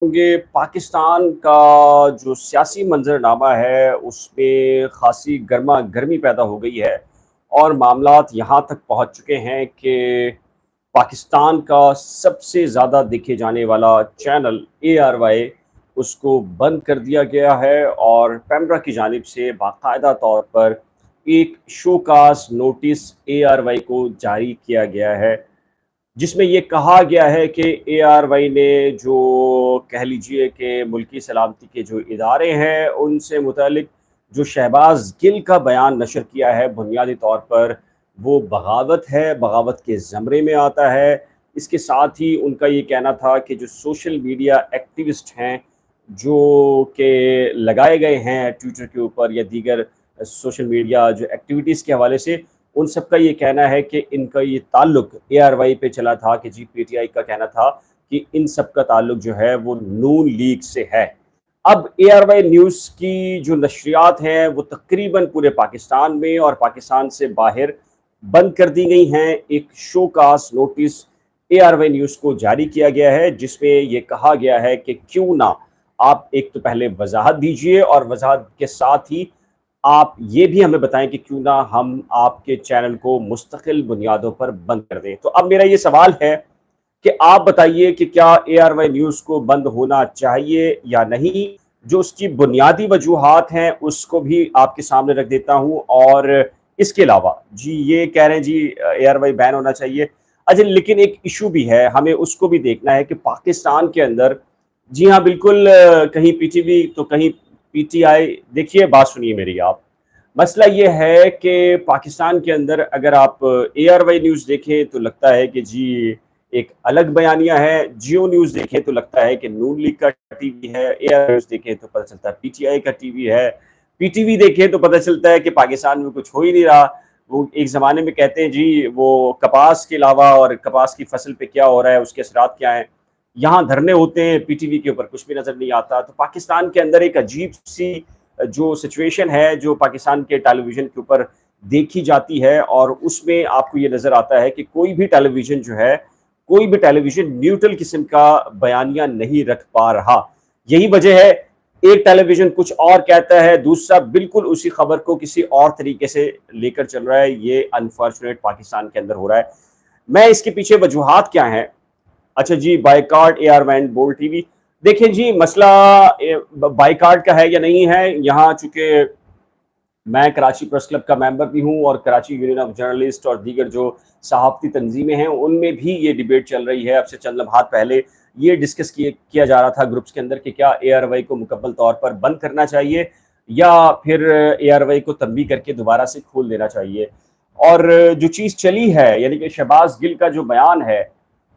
کہ پاکستان کا جو سیاسی منظرنامہ ہے اس میں خاصی گرما گرمی پیدا ہو گئی ہے، اور معاملات یہاں تک پہنچ چکے ہیں کہ پاکستان کا سب سے زیادہ دیکھے جانے والا چینل اے آر وائی اس کو بند کر دیا گیا ہے، اور پیمرا کی جانب سے باقاعدہ طور پر ایک show cause notice A R Y کو جاری کیا گیا ہے، جس میں یہ کہا گیا ہے کہ اے آر وائی نے جو کہہ لیجئے کہ ملکی سلامتی کے جو ادارے ہیں ان سے متعلق جو شہباز گل کا بیان نشر کیا ہے، بنیادی طور پر وہ بغاوت ہے، بغاوت کے زمرے میں آتا ہے۔ اس کے ساتھ ہی ان کا یہ کہنا تھا کہ جو سوشل میڈیا ایکٹیوسٹ ہیں جو کہ لگائے گئے ہیں ٹویٹر کے اوپر یا دیگر سوشل میڈیا جو ایکٹیویٹیز کے حوالے سے، ان سب کا یہ کہنا ہے کہ ان کا یہ تعلق اے آر وائی پہ چلا تھا، کہ پی ٹی آئی کا کہنا تھا کہ ان سب کا تعلق جو ہے وہ نون لیگ سے ہے۔ اب اے آر وائی نیوز کی جو نشریات ہیں وہ تقریباً پورے پاکستان میں اور پاکستان سے باہر بند کر دی گئی ہیں۔ ایک show cause notice A R Y news کو جاری کیا گیا ہے، جس میں یہ کہا گیا ہے کہ کیوں نہ آپ ایک تو پہلے وضاحت دیجئے، اور وضاحت کے ساتھ ہی آپ یہ بھی ہمیں بتائیں کہ کیوں نہ ہم آپ کے چینل کو مستقل بنیادوں پر بند کر دیں۔ تو اب میرا یہ سوال ہے کہ آپ بتائیے کہ کیا اے آر وائی نیوز کو بند ہونا چاہیے یا نہیں؟ جو اس کی بنیادی وجوہات ہیں اس کو بھی آپ کے سامنے رکھ دیتا ہوں، اور اس کے علاوہ جی یہ کہہ رہے ہیں جی اے آر وائی بین ہونا چاہیے۔ اچھا، لیکن ایک ایشو بھی ہے، ہمیں اس کو بھی دیکھنا ہے کہ پاکستان کے اندر جی ہاں بالکل کہیں پی ٹی وی تو کہیں پی ٹی آئی، دیکھیے بات سنیے میری آپ۔ مسئلہ یہ ہے کہ پاکستان کے اندر اگر آپ اے آر وائی نیوز دیکھیں تو لگتا ہے کہ جی ایک الگ بیانیہ ہے، جیو نیوز دیکھیں تو لگتا ہے کہ نون لیگ کا ٹی وی ہے، اے آر نیوز دیکھیں تو پتہ چلتا ہے پی ٹی آئی کا ٹی وی ہے، پی ٹی وی دیکھیں تو پتہ چلتا ہے کہ پاکستان میں کچھ ہو ہی نہیں رہا۔ وہ ایک زمانے میں کہتے ہیں جی وہ کپاس کے علاوہ اور کپاس کی فصل پہ کیا ہو رہا ہے، اس کے اثرات کیا ہیں، یہاں دھرنے ہوتے ہیں، پی ٹی وی کے اوپر کچھ بھی نظر نہیں آتا۔ تو پاکستان کے اندر ایک عجیب سی جو سچویشن ہے جو پاکستان کے ٹیلی ویژن کے اوپر دیکھی جاتی ہے، اور اس میں آپ کو یہ نظر آتا ہے کہ کوئی بھی ٹیلی ویژن جو ہے، کوئی بھی ٹیلی ویژن نیوٹرل قسم کا بیانیہ نہیں رکھ پا رہا۔ یہی وجہ ہے ایک ٹیلی ویژن کچھ اور کہتا ہے، دوسرا بالکل اسی خبر کو کسی اور طریقے سے لے کر چل رہا ہے۔ یہ انفارچونیٹ پاکستان کے اندر ہو رہا ہے۔ میں اس کے پیچھے وجوہات کیا ہیں؟ اچھا جی، بائیکاٹ اے آر وین بول ٹی وی، دیکھیں جی مسئلہ بائیکاٹ کا ہے یا نہیں ہے، یہاں چونکہ میں کراچی پریس کلب کا ممبر بھی ہوں، اور کراچی یونین آف جرنلسٹ اور دیگر جو صحافتی تنظیمیں ہیں ان میں بھی یہ ڈیبیٹ چل رہی ہے۔ اب سے چند لمحات پہلے یہ ڈسکس کیا جا رہا تھا گروپس کے اندر کہ کیا اے آر وائی کو مکمل طور پر بند کرنا چاہیے یا پھر اے آر وائی کو تنبیہ کر کے دوبارہ سے کھول دینا چاہیے۔ اور جو چیز چلی ہے یعنی کہ شہباز گل کا جو بیان ہے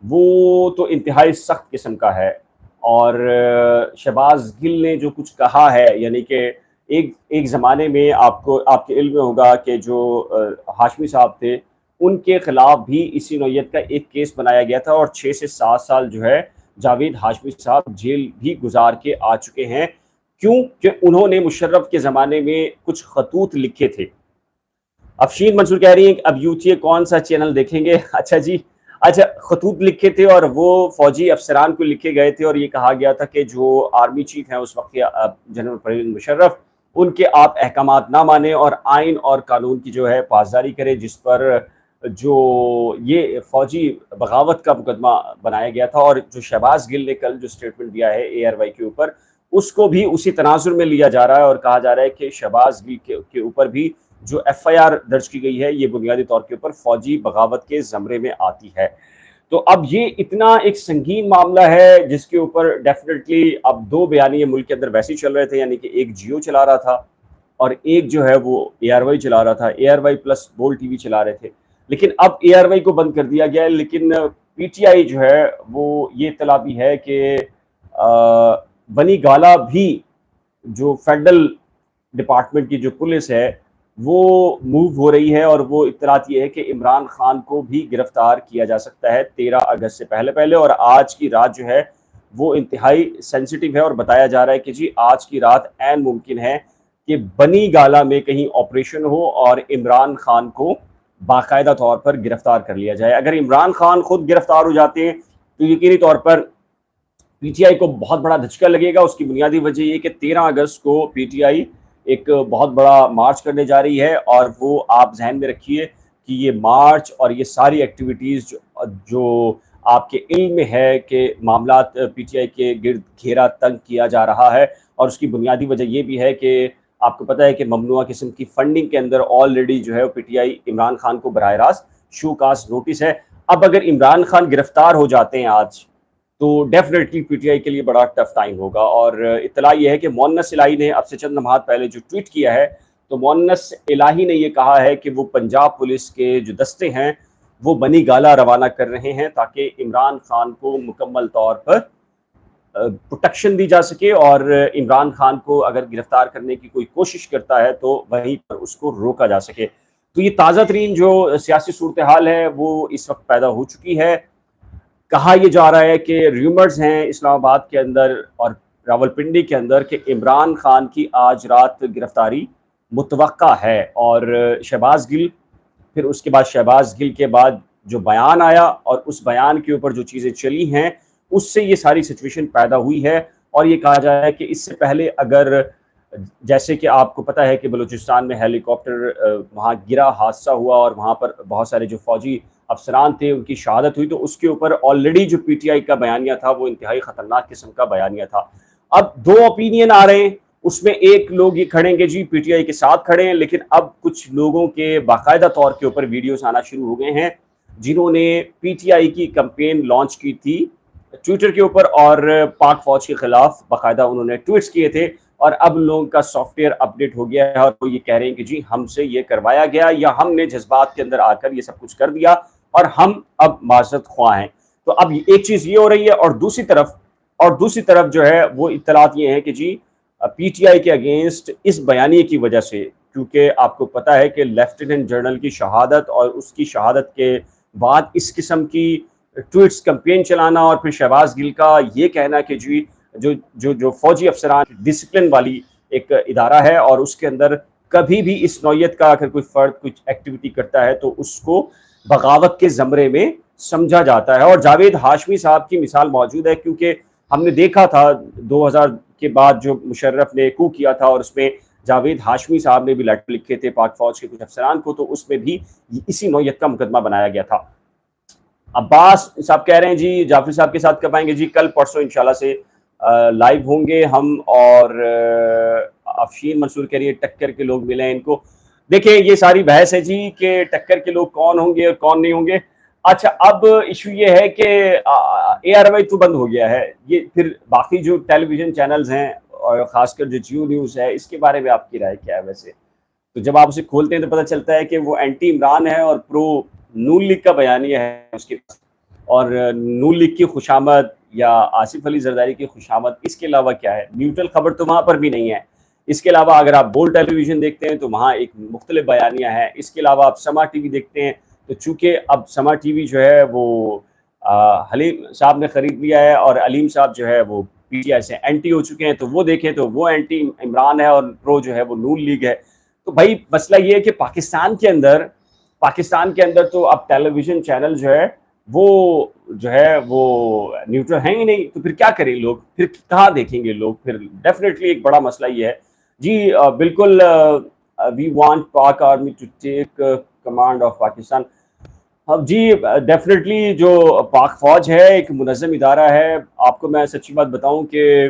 وہ تو انتہائی سخت قسم کا ہے، اور شہباز گل نے جو کچھ کہا ہے یعنی کہ ایک زمانے میں آپ کے علم میں ہوگا کہ جو ہاشمی صاحب تھے ان کے خلاف بھی اسی نوعیت کا ایک کیس بنایا گیا تھا، اور 6 سے 7 سال جو ہے جاوید ہاشمی صاحب جیل بھی گزار کے آ چکے ہیں۔ کیوں کہ انہوں نے مشرف کے زمانے میں کچھ خطوط لکھے تھے۔ افشین منصور کہہ رہی ہیں کہ اب یوتھیے کون سا چینل دیکھیں گے؟ اچھا جی، اچھا خطوط لکھے تھے اور وہ فوجی افسران کو لکھے گئے تھے، اور یہ کہا گیا تھا کہ جو آرمی چیف ہیں اس وقت جنرل پرویز مشرف، ان کے آپ احکامات نہ مانیں اور آئین اور قانون کی جو ہے پاسداری کریں، جس پر جو یہ فوجی بغاوت کا مقدمہ بنایا گیا تھا۔ اور جو شہباز گل نے کل جو سٹیٹمنٹ دیا ہے اے آر وائی کے اوپر، اس کو بھی اسی تناظر میں لیا جا رہا ہے، اور کہا جا رہا ہے کہ شہباز گل کے اوپر بھی جو ایف آئی آر درج کی گئی ہے یہ بنیادی طور کے اوپر فوجی بغاوت کے زمرے میں آتی ہے۔ تو اب یہ اتنا ایک سنگین معاملہ ہے جس کے اوپر ڈیفینیٹلی اب دو بیانیے ملک کے اندر ویسے ہی چل رہے تھے، یعنی کہ ایک جیو چلا رہا تھا اور ایک جو ہے وہ اے آر وائی چلا رہا تھا، اے آر وائی پلس بول ٹی وی چلا رہے تھے، لیکن اب اے آر وائی کو بند کر دیا گیا ہے۔ لیکن پی ٹی آئی جو ہے وہ یہ اطلاع بھی ہے کہ بنی گالا بھی جو فیڈرل ڈپارٹمنٹ کی جو پولیس ہے وہ موو ہو رہی ہے، اور وہ اطلاعات یہ ہے کہ عمران خان کو بھی گرفتار کیا جا سکتا ہے 13 اگست سے پہلے، اور آج کی رات جو ہے وہ انتہائی سینسیٹیو ہے، اور بتایا جا رہا ہے کہ جی آج کی رات عین ممکن ہے کہ بنی گالا میں کہیں آپریشن ہو اور عمران خان کو باقاعدہ طور پر گرفتار کر لیا جائے۔ اگر عمران خان خود گرفتار ہو جاتے ہیں تو یقینی طور پر پی ٹی آئی کو بہت بڑا دھچکا لگے گا۔ اس کی بنیادی وجہ یہ کہ 13 اگست کو پی ٹی آئی ایک بہت بڑا مارچ کرنے جا رہی ہے، اور وہ آپ ذہن میں رکھیے کہ یہ مارچ اور یہ ساری ایکٹیویٹیز جو آپ کے علم میں ہے کہ معاملات پی ٹی آئی کے گرد گھیرا تنگ کیا جا رہا ہے، اور اس کی بنیادی وجہ یہ بھی ہے کہ آپ کو پتہ ہے کہ ممنوعہ قسم کی فنڈنگ کے اندر آلریڈی جو ہے P T I Imran Khan کو براہ راست شو کاز نوٹس ہے۔ اب اگر عمران خان گرفتار ہو جاتے ہیں آج، تو ڈیفینیٹلی پی ٹی آئی کے لیے بڑا ٹف ٹائم ہوگا۔ اور اطلاع یہ ہے کہ مؤنس الہی نے اب سے چند لمحات پہلے جو ٹویٹ کیا ہے، تو مؤنس الہی نے یہ کہا ہے کہ وہ پنجاب پولیس کے جو دستے ہیں وہ بنی گالہ روانہ کر رہے ہیں تاکہ عمران خان کو مکمل طور پر پروٹیکشن دی جا سکے، اور عمران خان کو اگر گرفتار کرنے کی کوئی کوشش کرتا ہے تو وہیں پر اس کو روکا جا سکے۔ تو یہ تازہ ترین جو سیاسی صورتحال ہے وہ اس وقت پیدا ہو چکی ہے۔ کہا یہ جا رہا ہے کہ ریومرز ہیں اسلام آباد کے اندر اور راولپنڈی کے اندر کہ عمران خان کی آج رات گرفتاری متوقع ہے، اور شہباز گل، پھر اس کے بعد شہباز گل کے بعد جو بیان آیا اور اس بیان کے اوپر جو چیزیں چلی ہیں اس سے یہ ساری سچویشن پیدا ہوئی ہے۔ اور یہ کہا جا رہا ہے کہ اس سے پہلے اگر جیسے کہ آپ کو پتہ ہے کہ بلوچستان میں ہیلی کاپٹر وہاں گرا، حادثہ ہوا اور وہاں پر بہت سارے جو فوجی افسران تھے ان کی شہادت ہوئی، تو اس کے اوپر آلریڈی جو پی ٹی آئی کا بیانیہ تھا وہ انتہائی خطرناک قسم کا بیانیہ تھا۔ اب دو اوپینین آ رہے ہیں، اس میں ایک لوگ یہ کھڑیں گے جی پی ٹی آئی کے ساتھ کھڑے ہیں، لیکن اب کچھ لوگوں کے باقاعدہ طور کے اوپر ویڈیوز آنا شروع ہو گئے ہیں جنہوں نے پی ٹی آئی کی کمپین لانچ کی تھی ٹویٹر کے اوپر، اور پاک فوج کے خلاف باقاعدہ انہوں نے ٹویٹس کیے تھے، اور اب لوگوں کا سافٹ ویئر اپڈیٹ ہو گیا ہے اور وہ یہ کہہ رہے ہیں کہ جی ہم سے یہ کروایا گیا، یا ہم نے جذبات کے اندر آ کر یہ سب کچھ کر دیا اور ہم اب معذرت خواہ ہیں۔ تو اب ایک چیز یہ ہو رہی ہے، اور دوسری طرف جو ہے وہ اطلاعات یہ ہیں کہ جی پی ٹی آئی کے اگینسٹ اس بیانیے کی وجہ سے، کیونکہ آپ کو پتہ ہے کہ لیفٹیننٹ جنرل کی شہادت اور اس کی شہادت کے بعد اس قسم کی ٹویٹس کمپین چلانا، اور پھر شہباز گل کا یہ کہنا کہ جی جو فوجی افسران ڈسپلن والی ایک ادارہ ہے اور اس کے اندر کبھی بھی اس نوعیت کا اگر کوئی فرد کچھ ایکٹیویٹی کرتا ہے تو اس کو بغاوت کے زمرے میں سمجھا جاتا ہے۔ اور جاوید ہاشمی صاحب کی مثال موجود ہے، کیونکہ ہم نے دیکھا تھا 2000 کے بعد جو مشرف نے کو کیا تھا اور اس میں جاوید ہاشمی صاحب نے بھی لیٹر لکھے تھے پاک فوج کے کچھ افسران کو، تو اس میں بھی اسی نوعیت کا مقدمہ بنایا گیا تھا۔ عباس صاحب کہہ رہے ہیں جی جعفری صاحب کے ساتھ کب آئیں گے؟ جی کل پرسوں انشاءاللہ سے لائیو ہوں گے ہم، اور افشین منصور کہہ رہی ہے ٹکر کے لوگ ملیں ان کو۔ دیکھیں یہ ساری بحث ہے جی کہ ٹکر کے لوگ کون ہوں گے اور کون نہیں ہوں گے۔ اچھا اب ایشو یہ ہے کہ اے آر وائی تو بند ہو گیا ہے، یہ پھر باقی جو ٹیلی ویژن چینلز ہیں اور خاص کر جو جیو نیوز ہے اس کے بارے میں آپ کی رائے کیا ہے؟ ویسے تو جب آپ اسے کھولتے ہیں تو پتہ چلتا ہے کہ وہ اینٹی عمران ہے اور پرو نون لیگ کا بیانیہ ہے اس کے پاس، اور نون لیگ کی خوشامد یا آصف علی زرداری کی خوشامد، اس کے علاوہ کیا ہے؟ نیوٹرل خبر تو وہاں پر بھی نہیں ہے۔ اس کے علاوہ اگر آپ بول ٹیلی ویژن دیکھتے ہیں تو وہاں ایک مختلف بیانیہ ہے۔ اس کے علاوہ آپ سما ٹی وی دیکھتے ہیں تو چونکہ اب سما ٹی وی جو ہے وہ حلیم صاحب نے خرید لیا ہے، اور علیم صاحب جو ہے وہ پی ٹی آئی سے اینٹی ہو چکے ہیں، تو وہ دیکھیں تو وہ اینٹی عمران ہے اور پرو جو ہے وہ نون لیگ ہے۔ تو بھائی مسئلہ یہ ہے کہ پاکستان کے اندر تو اب ٹیلی ویژن چینل جو ہے وہ نیوٹرل ہیں ہی نہیں، تو پھر کیا کریں لوگ؟ پھر کہاں دیکھیں گے لوگ؟ پھر ڈیفینیٹلی ایک بڑا مسئلہ یہ ہے جی۔ بالکل we want Pak army to take command of Pakistan. اب جی ڈیفینیٹلی جو پاک فوج ہے ایک منظم ادارہ ہے۔ آپ کو میں سچی بات بتاؤں کہ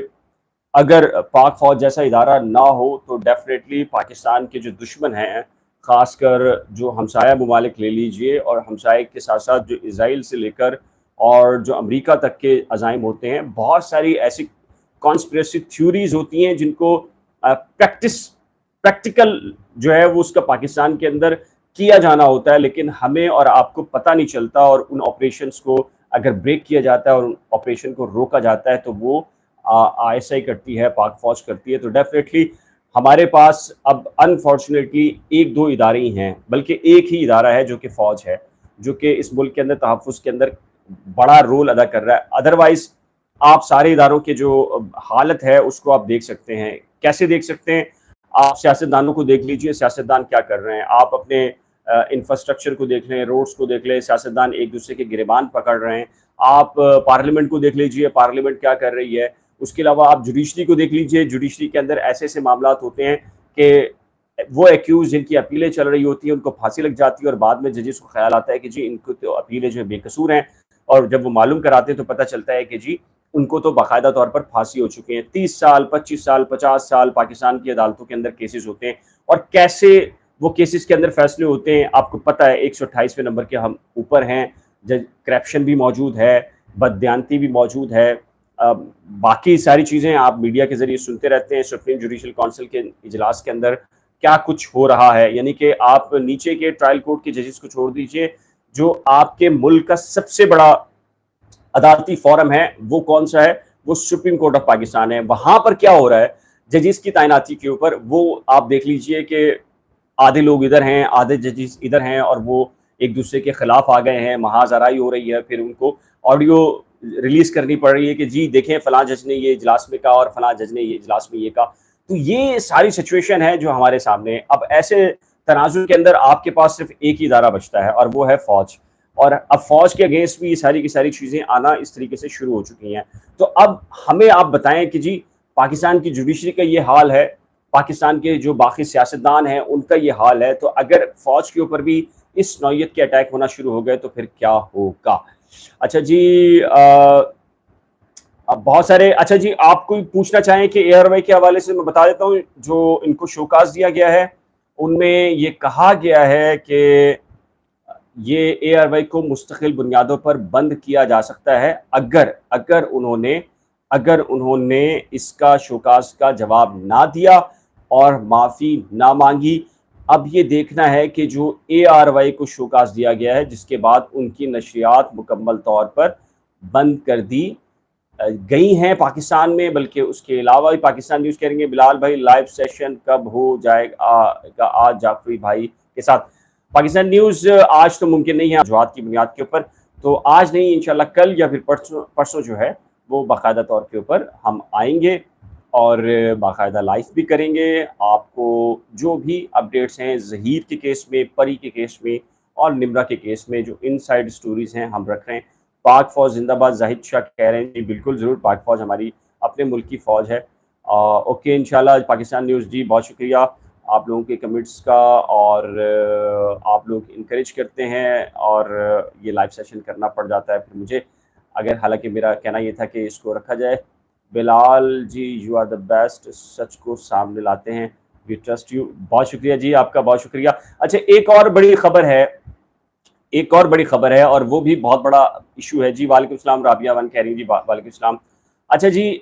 اگر پاک فوج جیسا ادارہ نہ ہو تو ڈیفینیٹلی پاکستان کے جو دشمن ہیں، خاص کر جو ہمسایہ ممالک لے لیجئے، اور ہمسائے کے ساتھ ساتھ جو اسرائیل سے لے کر اور جو امریکہ تک کے عزائم ہوتے ہیں، بہت ساری ایسی کانسپریسی تھیوریز ہوتی ہیں جن کو پریکٹیکل جو ہے وہ اس کا پاکستان کے اندر کیا جانا ہوتا ہے، لیکن ہمیں اور آپ کو پتہ نہیں چلتا، اور ان آپریشنز کو اگر بریک کیا جاتا ہے اور ان آپریشن کو روکا جاتا ہے تو وہ آئی ایس آئی کرتی ہے، پاک فوج کرتی ہے۔ تو ڈیفینیٹلی ہمارے پاس اب انفارچونیٹلی ایک دو ادارے ہی ہیں، بلکہ ایک ہی ادارہ ہے جو کہ فوج ہے، جو کہ اس ملک کے اندر تحفظ کے اندر بڑا رول ادا کر رہا ہے۔ ادروائز آپ سارے اداروں کے جو حالت ہے اس کو آپ دیکھ سکتے ہیں۔ کیسے دیکھ سکتے ہیں؟ آپ سیاستدانوں کو دیکھ لیجئے، سیاستدان کیا کر رہے ہیں۔ آپ اپنے انفراسٹرکچر کو دیکھ لیں، روڈز کو دیکھ لیں، سیاستدان ایک دوسرے کے گریبان پکڑ رہے ہیں۔ آپ پارلیمنٹ کو دیکھ لیجئے، پارلیمنٹ کیا کر رہی ہے، اس کے علاوہ آپ جوڈیشری کو دیکھ لیجئے، جوڈیشری کے اندر ایسے ایسے معاملات ہوتے ہیں کہ وہ ایکیوز جن کی اپیلیں چل رہی ہوتی ہیں ان کو پھانسی لگ جاتی ہے، اور بعد میں ججز کو خیال آتا ہے کہ جی ان کو تو اپیلیں جو بے قصور ہیں، اور جب وہ معلوم کراتے ہیں تو پتہ چلتا ہے کہ جی ان کو تو باقاعدہ طور پر پھانسی ہو چکے ہیں۔ 30 سال، 25 سال، 50 سال پاکستان کی عدالتوں کے اندر کیسز ہوتے ہیں، اور کیسے وہ کیسز کے اندر فیصلے ہوتے ہیں آپ کو پتہ ہے۔ 128ویں نمبر کے ہم اوپر ہیں، کرپشن بھی موجود ہے، بددیانتی بھی موجود ہے، باقی ساری چیزیں آپ میڈیا کے ذریعے سنتے رہتے ہیں۔ سپریم جوڈیشل کونسل کے اجلاس کے اندر کیا کچھ ہو رہا ہے، یعنی کہ آپ نیچے کے ٹرائل کورٹ کے ججز کو چھوڑ دیجئے، جو آپ کے ملک کا سب سے بڑا عدالتی فورم ہے وہ کون سا ہے؟ وہ سپریم کورٹ آف پاکستان ہے۔ وہاں پر کیا ہو رہا ہے ججز کی تعیناتی کے اوپر، وہ آپ دیکھ لیجئے کہ آدھے لوگ ادھر ہیں، آدھے ججز ادھر ہیں، اور وہ ایک دوسرے کے خلاف آ گئے ہیں، محاذ آرائی ہو رہی ہے، پھر ان کو آڈیو ریلیز کرنی پڑ رہی ہے کہ جی دیکھیں فلاں جج نے یہ اجلاس میں کہا اور فلاں جج نے یہ اجلاس میں یہ کہا۔ تو یہ ساری سچویشن ہے جو ہمارے سامنے ہے۔ اب ایسے تناظر کے اندر آپ کے پاس صرف ایک ہی ادارہ بچتا ہے، اور وہ ہے فوج، اور اب فوج کے اگینسٹ بھی یہ ساری کی ساری چیزیں آنا اس طریقے سے شروع ہو چکی ہیں۔ تو اب ہمیں آپ بتائیں کہ جی پاکستان کی جوڈیشری کا یہ حال ہے، پاکستان کے جو باقی سیاستدان ہیں ان کا یہ حال ہے، تو اگر فوج کے اوپر بھی اس نوعیت کے اٹیک ہونا شروع ہو گئے تو پھر کیا ہوگا؟ اچھا جی، بہت سارے، اچھا جی آپ کوئی پوچھنا چاہیں کہ اے آر وائی کے حوالے سے میں بتا دیتا ہوں، جو ان کو شوکاز دیا گیا ہے ان میں یہ کہا گیا ہے کہ یہ اے آر وائی کو مستقل بنیادوں پر بند کیا جا سکتا ہے اگر انہوں نے اس کا شوکاز کا جواب نہ دیا اور معافی نہ مانگی۔ اب یہ دیکھنا ہے کہ جو اے آر وائی کو شوکاز دیا گیا ہے جس کے بعد ان کی نشریات مکمل طور پر بند کر دی گئی ہیں پاکستان میں، بلکہ اس کے علاوہ بھی پاکستان نیوز کہہ رہی ہے بلال بھائی لائیو سیشن کب ہو جائے گا آج جعفری بھائی کے ساتھ؟ پاکستان نیوز آج تو ممکن نہیں ہے وجوہات کی بنیاد کے اوپر، تو آج نہیں، انشاءاللہ کل یا پھر پرسوں جو ہے وہ باقاعدہ طور کے اوپر ہم آئیں گے اور باقاعدہ لائف بھی کریں گے۔ آپ کو جو بھی اپڈیٹس ہیں ظہیر کے کیس میں، پری کے کیس میں اور نمرہ کے کیس میں، جو ان سائڈ سٹوریز ہیں ہم رکھ رہے ہیں۔ پاک فوج زندہ باد، زاہد شاہ کہہ رہے ہیں جی بالکل ضرور، پاک فوج ہماری اپنے ملک کی فوج ہے۔ اوکے انشاءاللہ پاکستان نیوز جی بہت شکریہ آپ لوگوں کے کمنٹس کا، اور آپ لوگ انکریج کرتے ہیں اور یہ لائیو سیشن کرنا پڑ جاتا ہے پھر مجھے، اگر حالانکہ میرا کہنا یہ تھا کہ اس کو رکھا جائے۔ بلال جی یو آر دا بیسٹ، سچ کو سامنے لاتے ہیں، وی ٹرسٹ یو، بہت شکریہ جی آپ کا، بہت شکریہ۔ اچھا ایک اور بڑی خبر ہے اور وہ بھی بہت بڑا ایشو ہے جی۔ وعلیکم السلام رابعہ ون کہہ رہی ہیں جی، وعلیکم السلام۔ اچھا جی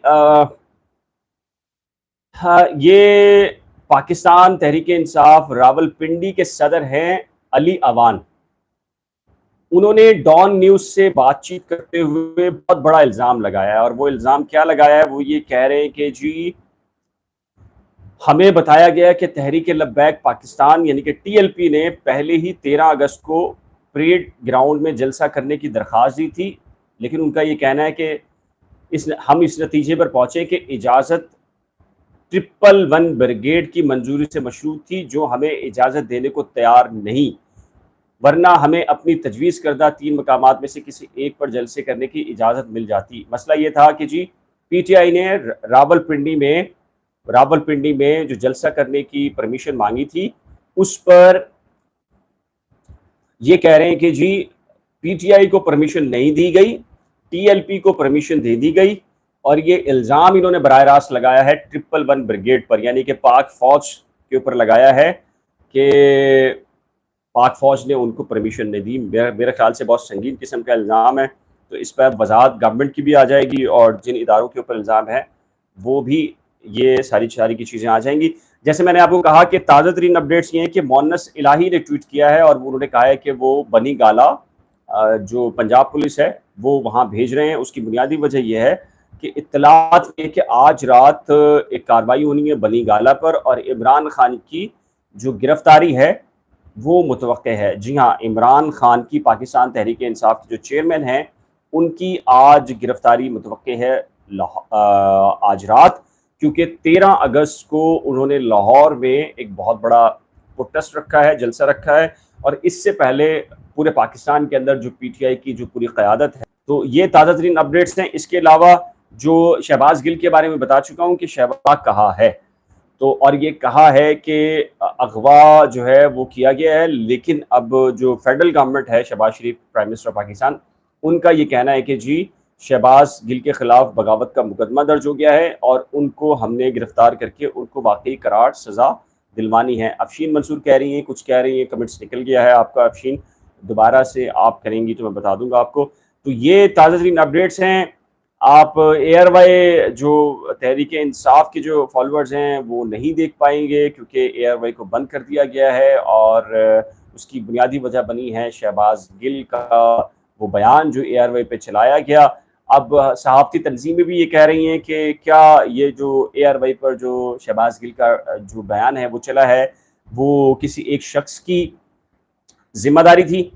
یہ پاکستان تحریک انصاف راولپنڈی کے صدر ہیں علی اوان، انہوں نے ڈان نیوز سے بات چیت کرتے ہوئے بہت بڑا الزام لگایا ہے، اور وہ الزام کیا لگایا ہے؟ وہ یہ کہہ رہے ہیں کہ جی ہمیں بتایا گیا کہ تحریک لبیک پاکستان یعنی کہ ٹی ایل پی نے پہلے ہی 13 اگست کو پریڈ گراؤنڈ میں جلسہ کرنے کی درخواست دی تھی، لیکن ان کا یہ کہنا ہے کہ ہم اس نتیجے پر پہنچے کہ اجازت 111 بریگیڈ کی منظوری سے مشروط تھی، جو ہمیں اجازت دینے کو تیار نہیں، ورنہ ہمیں اپنی تجویز کردہ 3 مقامات میں سے کسی ایک پر جلسے کرنے کی اجازت مل جاتی۔ مسئلہ یہ تھا کہ جی پی ٹی آئی نے راولپنڈی میں جو جلسہ کرنے کی پرمیشن مانگی تھی، اس پر یہ کہہ رہے ہیں کہ جی پی ٹی آئی کو پرمیشن نہیں دی گئی، ٹی ایل پی کو پرمیشن دے دی گئی، اور یہ الزام انہوں نے براہ راست لگایا ہے 111 بریگیڈ پر، یعنی کہ پاک فوج کے اوپر لگایا ہے کہ پاک فوج نے ان کو پرمیشن نہیں دی۔ میرے خیال سے بہت سنگین قسم کا الزام ہے، تو اس پر وضاحت گورنمنٹ کی بھی آ جائے گی، اور جن اداروں کے اوپر الزام ہے وہ بھی یہ ساری کی چیزیں آ جائیں گی۔ جیسے میں نے آپ کو کہا کہ تازہ ترین اپڈیٹس یہ ہیں کہ مونس الہی نے ٹویٹ کیا ہے، اور انہوں نے کہا ہے کہ وہ بنی گالا جو پنجاب پولیس ہے وہ وہاں بھیج رہے ہیں۔ اس کی بنیادی وجہ یہ ہے کہ اطلاعات ہے کہ آج رات ایک کارروائی ہونی ہے بنی گالا پر، اور عمران خان کی جو گرفتاری ہے وہ متوقع ہے۔ جی ہاں، عمران خان کی پاکستان تحریک انصاف کے جو چیئرمین ہیں ان کی آج گرفتاری متوقع ہے آج رات، کیونکہ 13 اگست کو انہوں نے لاہور میں ایک بہت بڑا پروٹیسٹ رکھا ہے، جلسہ رکھا ہے، اور اس سے پہلے پورے پاکستان کے اندر جو پی ٹی آئی کی جو پوری قیادت ہے تو یہ تازہ ترین اپڈیٹس ہیں. اس کے علاوہ جو شہباز گل کے بارے میں بتا چکا ہوں کہ شہباز کہا ہے تو، اور یہ کہا ہے کہ اغوا جو ہے وہ کیا گیا ہے، لیکن اب جو فیڈرل گورنمنٹ ہے، شہباز شریف پرائم منسٹر پاکستان، ان کا یہ کہنا ہے کہ جی شہباز گل کے خلاف بغاوت کا مقدمہ درج ہو گیا ہے اور ان کو ہم نے گرفتار کر کے ان کو واقعی قرار سزا دلوانی ہے. افشین منصور کہہ رہی ہیں، کچھ کہہ رہی ہیں، کمنٹس نکل گیا ہے آپ کا افشین، دوبارہ سے آپ کریں گی تو میں بتا دوں گا آپ کو. تو یہ تازہ ترین اپڈیٹس ہیں. آپ اے آر وائی جو تحریک انصاف کے جو فالوورز ہیں وہ نہیں دیکھ پائیں گے کیونکہ اے آر وائی کو بند کر دیا گیا ہے، اور اس کی بنیادی وجہ بنی ہے شہباز گل کا وہ بیان جو اے آر وائی پہ چلایا گیا. اب صحافتی تنظیمیں بھی یہ کہہ رہی ہیں کہ کیا یہ جو اے آر وائی پر جو شہباز گل کا جو بیان ہے وہ چلا ہے وہ کسی ایک شخص کی ذمہ داری تھی؟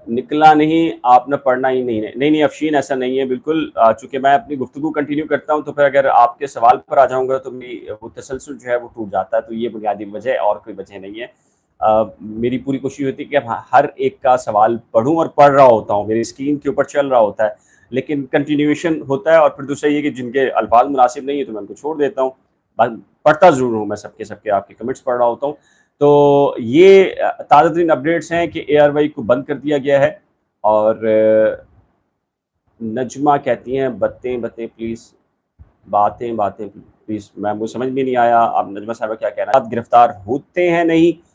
نکلا نہیں، آپ نے پڑھنا ہی نہیں افشین، ایسا نہیں ہے بالکل. چونکہ میں اپنی گفتگو کنٹینیو کرتا ہوں تو پھر اگر آپ کے سوال پر آ جاؤں گا تو وہ تسلسل جو ہے وہ ٹوٹ جاتا ہے. تو یہ بنیادی وجہ ہے اور کوئی وجہ نہیں ہے. میری پوری کوشش ہوتی ہے کہ ہر ایک کا سوال پڑھوں اور پڑھ رہا ہوتا ہوں، میری اسکرین کے اوپر چل رہا ہوتا ہے، لیکن کنٹینیویشن ہوتا ہے. اور پھر دوسرا یہ کہ جن کے الفاظ مناسب نہیں ہے تو میں ان کو چھوڑ دیتا ہوں. پڑھتا ضرور ہوں، میں سب کے آپ کے کمنٹس پڑھ رہا ہوتا ہوں. تو یہ تازہ ترین اپڈیٹس ہیں کہ اے آر وائی کو بند کر دیا گیا ہے. اور نجمہ کہتی ہیں باتیں پلیز، باتیں پلیز. مجھے سمجھ میں نہیں آیا آپ نجمہ صاحبہ کیا کہہ رہے ہیں. آپ گرفتار ہوتے ہیں نہیں.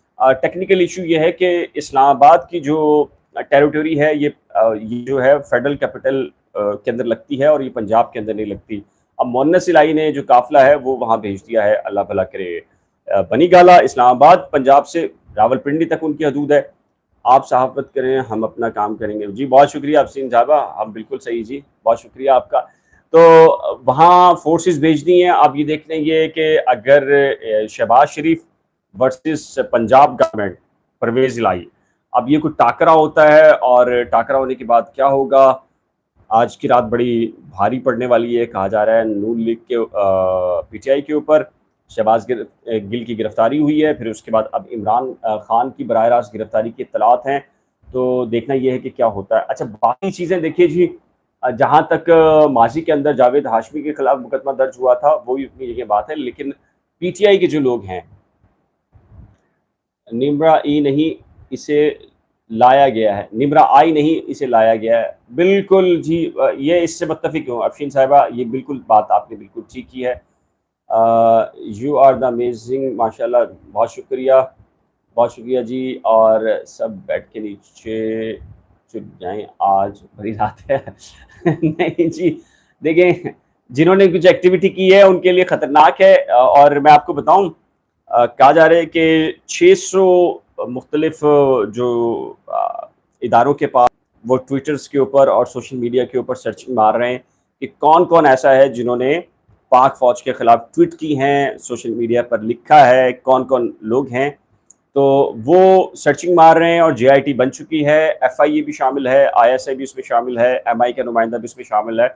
ٹیکنیکل ایشو یہ ہے کہ اسلام آباد کی جو ٹیریٹوری ہے یہ جو ہے فیڈرل کیپٹل کے اندر لگتی ہے اور یہ پنجاب کے اندر نہیں لگتی. اب مونس الہی نے جو قافلہ ہے وہ وہاں بھیج دیا ہے، اللہ بھلا کرے. بنی گالہ اسلام آباد پنجاب سے راول پنڈی تک ان کی حدود ہے. آپ صحافت کریں، ہم اپنا کام کریں گے. جی بہت شکریہ افسین صاحبہ، ہم بالکل صحیح جی، بہت شکریہ آپ کا. تو وہاں فورسز بھیج دی ہیں. آپ یہ دیکھ لیں گے کہ اگر شہباز شریف ورسز پنجاب گورنمنٹ پرویز الہی، اب یہ کوئی ٹاکرا ہوتا ہے اور ٹاکرا ہونے کے بعد کیا ہوگا. آج کی رات بڑی بھاری پڑنے والی ہے، کہا جا رہا ہے نون لیگ کے پی ٹی آئی کے اوپر شہباز گل کی گرفتاری ہوئی ہے. پھر اس کے بعد اب عمران خان کی براہ راست گرفتاری کی اطلاعات ہیں. تو دیکھنا یہ ہے کہ کیا ہوتا ہے. اچھا باقی چیزیں دیکھیے جی، جہاں تک ماضی کے اندر جاوید ہاشمی کے خلاف مقدمہ درج ہوا تھا وہی اپنی جگہ بات ہے، لیکن پی ٹی آئی کے جو لوگ ہیں، نمرا ای نہیں اسے لایا گیا ہے، نمرا آئی نہیں اسے لایا گیا ہے. بالکل جی، یہ اس سے متفق ہوں افشین صاحبہ، یہ بالکل بات آپ نے بالکل ٹھیک کی ہے. یو آر دا امیزنگ، ماشاء اللہ، بہت شکریہ، بہت شکریہ جی. اور سب بیٹھ کے نیچے چپ جائیں، آج بڑی رات ہے. نہیں جی دیکھیں، جنہوں نے کچھ ایکٹیویٹی کی ہے ان کے لیے خطرناک ہے. اور میں آپ کو بتاؤں، کہا جا رہا ہے کہ 600 مختلف جو اداروں کے پاس وہ ٹویٹرز کے اوپر اور سوشل میڈیا کے اوپر سرچنگ مار رہے ہیں کہ کون کون ایسا ہے جنہوں نے پاک فوج کے خلاف ٹویٹ کی ہیں، سوشل میڈیا پر لکھا ہے، کون کون لوگ ہیں. تو وہ سرچنگ مار رہے ہیں اور جے آئی ٹی بن چکی ہے، ایف آئی اے بھی شامل ہے، آئی ایس آئی بھی اس میں شامل ہے، ایم آئی کا نمائندہ بھی اس میں شامل ہے،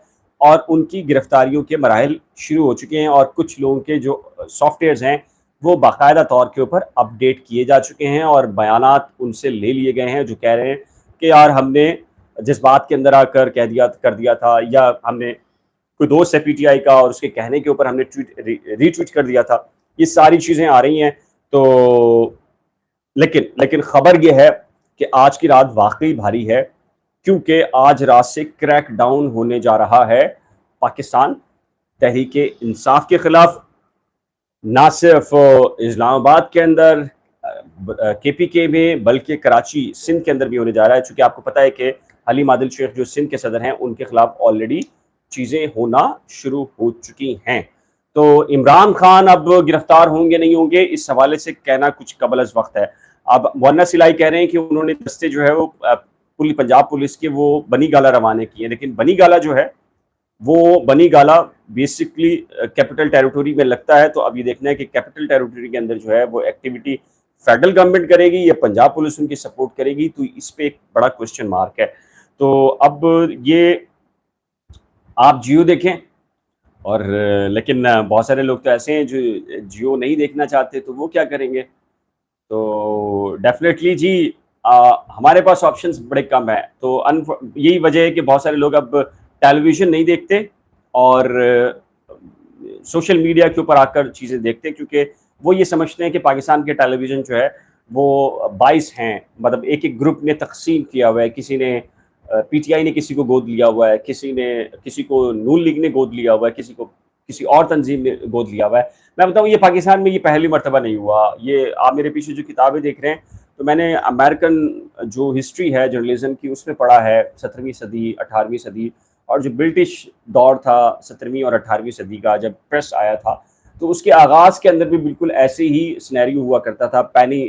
اور ان کی گرفتاریوں کے مراحل شروع ہو چکے ہیں. اور کچھ لوگوں کے جو سافٹ ویئرز ہیں وہ باقاعدہ طور کے اوپر اپڈیٹ کیے جا چکے ہیں اور بیانات ان سے لے لیے گئے ہیں جو کہہ رہے ہیں کہ یار ہم نے جذبات کے اندر آ کر کر دیا تھا، یا ہم نے کوئی دوست ہے پی ٹی آئی کا اور اس کے کہنے کے اوپر ہم نے ری ٹویٹ کر دیا تھا. یہ ساری چیزیں آ رہی ہیں. تو لیکن خبر یہ ہے کہ آج کی رات واقعی بھاری ہے، کیونکہ آج رات سے کریک ڈاؤن ہونے جا رہا ہے پاکستان تحریک انصاف کے خلاف، نہ صرف اسلام آباد کے اندر کے پی کے میں بلکہ کراچی سندھ کے اندر بھی ہونے جا رہا ہے. چونکہ آپ کو پتہ ہے کہ حلیم عادل شیخ جو سندھ کے صدر ہیں ان کے خلاف آلریڈی چیزیں ہونا شروع ہو چکی ہیں. تو عمران خان اب گرفتار ہوں گے نہیں ہوں گے اس حوالے سے کہنا کچھ قبل از وقت ہے. اب مونس الہی کہہ رہے ہیں کہ انہوں نے دستے جو ہے وہ پوری پنجاب پولیس کے وہ بنی گالہ روانے کیے، لیکن بنی گالہ جو ہے وہ بنی گالہ بیسکلی کیپٹل ٹیریٹوری میں لگتا ہے. تو اب یہ دیکھنا ہے کہ کیپٹل ٹیریٹوری کے اندر جو ہے وہ ایکٹیویٹی فیڈرل گورنمنٹ کرے گی یا پنجاب پولیس ان کی سپورٹ کرے گی. تو اس پہ ایک بڑا کوسچن مارک ہے. تو اب یہ آپ جیو دیکھیں، اور لیکن بہت سارے لوگ تو ایسے ہیں جو جیو نہیں دیکھنا چاہتے، تو وہ کیا کریں گے. تو ڈیفینیٹلی جی ہمارے پاس آپشنز بڑے کم ہیں. تو یہی وجہ ہے کہ بہت سارے لوگ اب ٹیلی ویژن نہیں دیکھتے اور سوشل میڈیا کے اوپر آ کر چیزیں دیکھتے ہیں، کیونکہ وہ یہ سمجھتے ہیں کہ پاکستان کے ٹیلی ویژن جو ہے وہ 22 ہیں، مطلب ایک ایک گروپ نے تقسیم کیا ہوا ہے. کسی نے پی ٹی آئی نے کسی کو گود لیا ہوا ہے، کسی کو نون لیگ نے گود لیا ہوا ہے، کسی اور تنظیم نے گود لیا ہوا ہے. میں بتاؤں یہ پاکستان میں یہ پہلی مرتبہ نہیں ہوا. یہ آپ میرے پیچھے جو کتابیں دیکھ رہے ہیں تو میں نے امریکن جو ہسٹری ہے جرنلزم کی اس میں پڑھا ہے 17ویں صدی 18ویں صدی اور جو برٹش دور تھا 17ویں اور 18ویں صدی کا جب پریس آیا تھا تو اس کے آغاز کے اندر بھی بالکل ایسے ہی سینیریو ہوا کرتا تھا. پینی